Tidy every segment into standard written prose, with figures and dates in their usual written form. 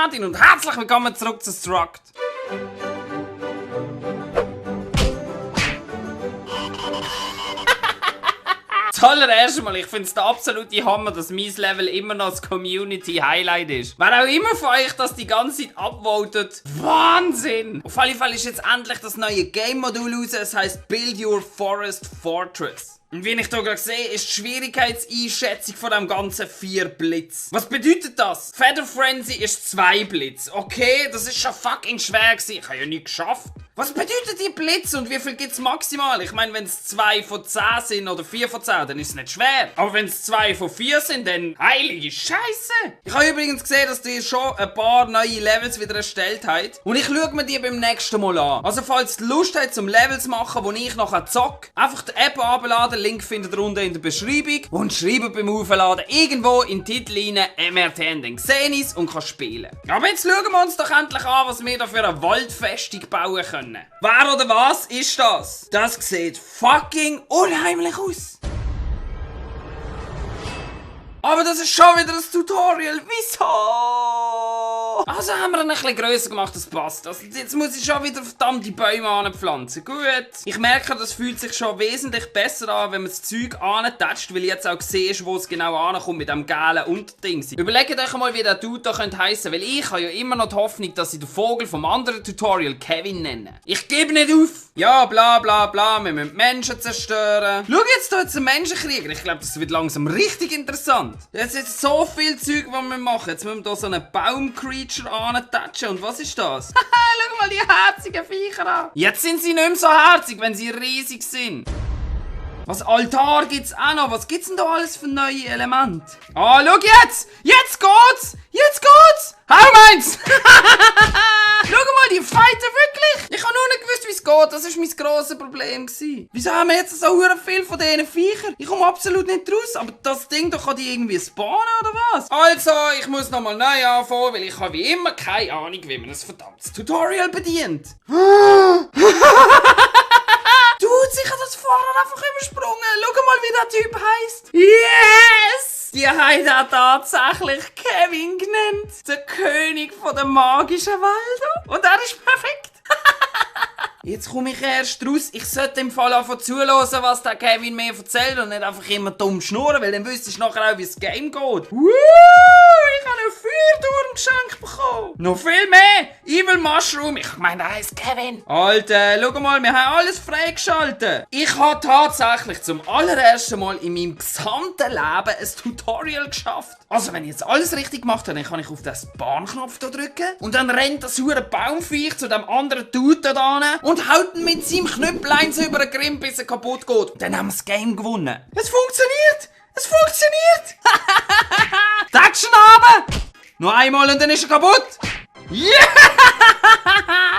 Martin und herzlich willkommen zurück zu Struct. Zuallererst mal, ich finde es der absolute Hammer, dass mein Level immer noch das Community-Highlight ist. Wer auch immer von euch das die ganze Zeit upvotet, Wahnsinn! Auf alle Fälle ist jetzt endlich das neue Game-Modul raus, es heisst Build Your Forest Fortress. Und wie ich hier gerade sehe, ist die Schwierigkeitseinschätzung von dem ganzen 4 Blitz. Was bedeutet das? Feather Frenzy ist 2 Blitz. Okay, das ist schon fucking schwer gewesen. Ich habe ja nicht geschafft. Was bedeutet die Blitz und wie viel gibt es maximal? Ich meine, wenn es 2 von 10 sind oder 4 von 10, dann ist es nicht schwer. Aber wenn es 2 von 4 sind, dann heilige Scheiße. Ich habe übrigens gesehen, dass die schon ein paar neue Levels wieder erstellt haben. Und ich schaue mir die beim nächsten Mal an. Also falls ihr Lust habt, zum Levels zu machen, wo ich nachher zocke, einfach die App abladen. Link findet ihr unten in der Beschreibung. Und schreibt beim Aufladen irgendwo in den Titel rein MRTN, dann sehe ich es und kann spielen. Aber jetzt schauen wir uns doch endlich an, was wir da für eine Waldfestung bauen können. Wer oder was ist das? Das sieht fucking unheimlich aus. Aber das ist schon wieder das Tutorial. Wieso? Also haben wir ihn ein bisschen grösser gemacht, das passt. Also jetzt muss ich schon wieder verdammte Bäume anpflanzen. Gut. Ich merke, das fühlt sich schon wesentlich besser an, wenn man das Zeug antatscht, weil ich jetzt auch sehe, wo es genau ankommt mit dem gelben Unterding. Überlegt euch mal, wie der Dude da heissen könnte, weil ich habe ja immer noch die Hoffnung, dass ich den Vogel vom anderen Tutorial Kevin nenne. Ich gebe nicht auf. Ja, bla bla bla, wir müssen Menschen zerstören. Schau jetzt da einen Menschenkrieger. Ich glaube, das wird langsam richtig interessant. Jetzt ist so viel Zeug, was wir machen. Jetzt müssen wir hier so einen Baum-Creature antatschen. Und was ist das? Haha, schau mal die herzigen Viecher an. Jetzt sind sie nicht mehr so herzig, wenn sie riesig sind. Was Altar gibt's auch noch? Was gibt's denn da alles für neue Elemente? Ah, schau jetzt! Jetzt geht's! Jetzt geht's! Hau meins! Schau mal, die fighten wirklich! Ich habe nur nicht gewusst, wie es geht. Das war mein grosses Problem gewesen. Wieso haben wir jetzt so viel von diesen Viechern? Ich komme absolut nicht raus. Aber das Ding, da kann die irgendwie spawnen, oder was? Also, ich muss nochmal neu anfangen, weil ich habe wie immer keine Ahnung, wie man ein verdammtes Tutorial bedient. Dude, ich habe das vorher einfach übersprungen. Schau mal, wie der Typ heisst. Yes! Die haben auch tatsächlich Kevin genannt. Der König von den magischen Wäldern. Und er ist perfekt. Jetzt komme ich erst raus. Ich sollte im Fall einfach zuhören, was der Kevin mir erzählt und nicht einfach immer dumm schnurren, weil dann wüsstest du nachher auch, wie das Game geht. Woo! Ich habe einen Feuerturm geschenkt bekommen. Noch viel mehr. Evil Mushroom. Ich meine, der heisst Kevin. Alter, schau mal, wir haben alles freigeschaltet. Ich habe tatsächlich zum allerersten Mal in meinem gesamten Leben ein Tutorial geschafft. Also, wenn ich jetzt alles richtig gemacht habe, dann kann ich auf den Bahnknopf hier drücken und dann rennt das hure Baumviech zu dem anderen Dude da hin und haut ihn mit seinem Knüppelein so über den Grimm, bis er kaputt geht. Und dann haben wir das Game gewonnen. Es funktioniert! Es funktioniert! Action runter! Noch einmal und dann ist er kaputt! Yeah!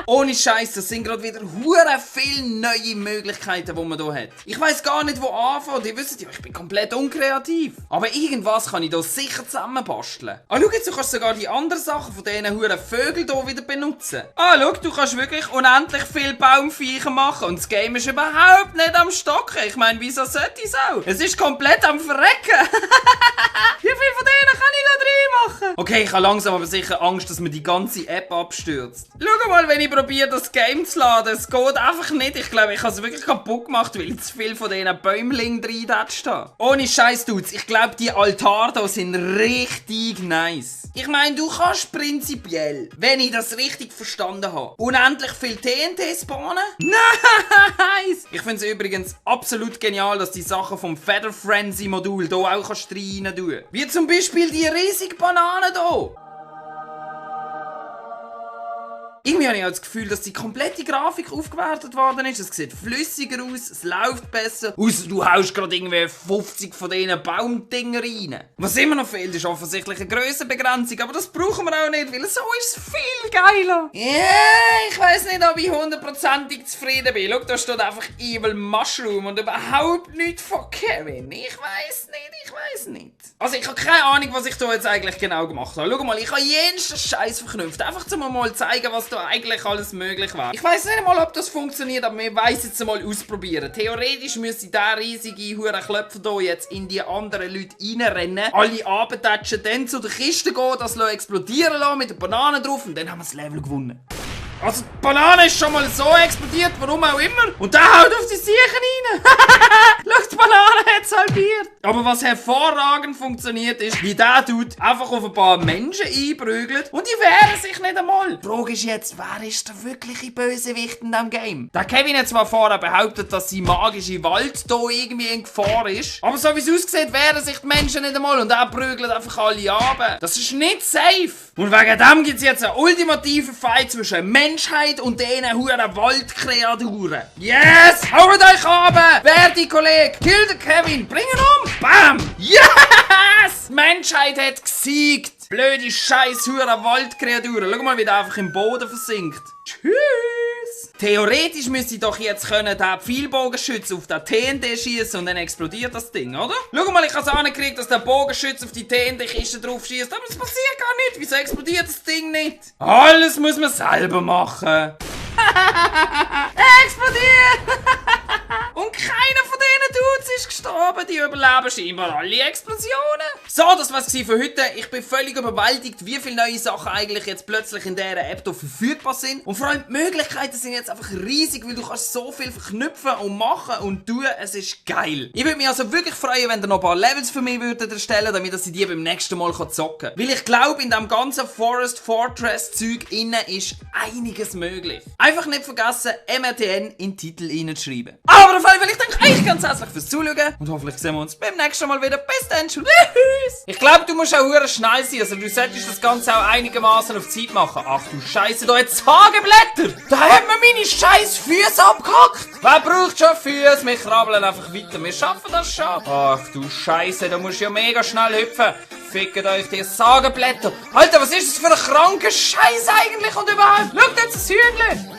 Ohne Scheiß, das sind gerade wieder hure viele neue Möglichkeiten, die man hier hat. Ich weiss gar nicht, wo anfangen. Ihr wisst ja, ich bin komplett unkreativ. Aber irgendwas kann ich hier sicher zusammenbasteln. Ah, schau jetzt, du kannst sogar die anderen Sachen von diesen huren Vögeln hier wieder benutzen. Ah, schau, du kannst wirklich unendlich viele Baumviecher machen. Und das Game ist überhaupt nicht am Stocken. Ich meine, wieso sollte ich es auch? Es ist komplett am Verrecken. Wie viel von denen kann ich da drin machen? Okay, ich habe langsam aber sicher Angst, dass mir die ganze App abstürzt. Schau mal, wenn ich probiere, das Game zu laden. Es geht einfach nicht. Ich glaube, ich habe es wirklich kaputt gemacht, weil ich zu viel von diesen Bäumlingen reindatscht habe. Ohne Scheiß, Dudes. Ich glaube, die Altare hier sind richtig nice. Ich meine, du kannst prinzipiell, wenn ich das richtig verstanden habe, unendlich viel TNT spawnen. Nice! Ich finde es übrigens absolut genial, dass die Sachen vom Feather Frenzy Modul hier auch rein tun kannst. Wie zum Beispiel die riesige Banane hier. Irgendwie habe ich auch das Gefühl, dass die komplette Grafik aufgewertet worden ist. Es sieht flüssiger aus, es läuft besser. Ausser du haust gerade irgendwie 50 von diesen Baumdinger rein. Was immer noch fehlt, ist offensichtlich eine Grössenbegrenzung. Aber das brauchen wir auch nicht, weil so ist es viel geiler. Yeah, ich weiss nicht, ob ich 100%ig zufrieden bin. Schau, da steht einfach Evil Mushroom und überhaupt nichts von Kevin. Ich weiss nicht. Also ich habe keine Ahnung, was ich da jetzt eigentlich genau gemacht habe. Schau mal, ich habe jensten Scheiß verknüpft. Einfach um mal zeigen, was da da eigentlich alles möglich wäre. Ich weiss nicht einmal, ob das funktioniert, aber wir wollen es jetzt mal ausprobieren. Theoretisch müsste der riesige Hurenklöpfer hier jetzt in die anderen Leute reinrennen, alle abtatschen, dann zu der Kiste gehen, das explodieren lassen mit der Banane drauf und dann haben wir das Level gewonnen. Also die Banane ist schon mal so explodiert, warum auch immer. Und der haut auf die Siechen rein. Schau, die Banane hat es halbiert. Aber was hervorragend funktioniert ist, wie der Dude einfach auf ein paar Menschen einprügelt und die wehren sich nicht einmal. Die Frage ist jetzt, wer ist der wirkliche Bösewicht in diesem Game? Der Kevin hat zwar vorher behauptet, dass sein magische Wald hier irgendwie in Gefahr ist, aber so wie es aussieht, wehren sich die Menschen nicht einmal und er prügelt einfach alle ab. Das ist nicht safe. Und wegen dem gibt es jetzt einen ultimativen Fight zwischen Menschheit und diesen huren Waldkreaturen. Yes! Haut euch runter! Werte Kollege, kill den Kevin! Bring ihn um! Bam! Yes! Die Menschheit hat gesiegt! Blöde scheiß huren Waldkreaturen. Schau mal, wie der einfach im Boden versinkt. Tschüss! Theoretisch müsste ich doch jetzt können den Pfeilbogenschütze auf den TNT schießen und dann explodiert das Ding, oder? Schau mal, ich habe es angekriegt, dass der Bogenschütze auf die TNT-Kiste drauf schießt, aber es passiert gar nicht. Wieso explodiert das Ding nicht? Alles muss man selber machen. Explodiert! Und keiner von diesen Dudes ist gestorben. Die überleben scheinbar alle Explosionen. So, das war's für heute. Ich bin völlig überwältigt, wie viele neue Sachen eigentlich jetzt plötzlich in dieser App hier verfügbar sind. Und vor allem die Möglichkeiten sind jetzt einfach riesig, weil du kannst so viel verknüpfen und machen und tun. Es ist geil. Ich würde mich also wirklich freuen, wenn ihr noch ein paar Levels für mich würdet erstellen, damit ich die beim nächsten Mal zocken kann. Weil ich glaube, in dem ganzen Forest Fortress Zeug innen ist einiges möglich. Einfach nicht vergessen, MRTN in den Titel reinzuschreiben. Aber auf jeden Fall, ich danke euch ganz herzlich fürs Zuschauen und hoffentlich sehen wir uns beim nächsten Mal wieder. Bis dann, tschüss! Ich glaube, du musst auch hure schnell sein, also du solltest das Ganze auch einigermaßen auf Zeit machen. Ach du Scheiße, da jetzt Hageblätter! Da hat man meine scheiß Füße abgehackt! Wer braucht schon Füße? Wir krabbeln einfach weiter, wir schaffen das schon. Ach du Scheiße, da musst du ja mega schnell hüpfen. Fickt euch die Sagenblätter! Alter, was ist das für ein kranker Scheiß eigentlich und überhaupt? Schaut jetzt das Hühnchen!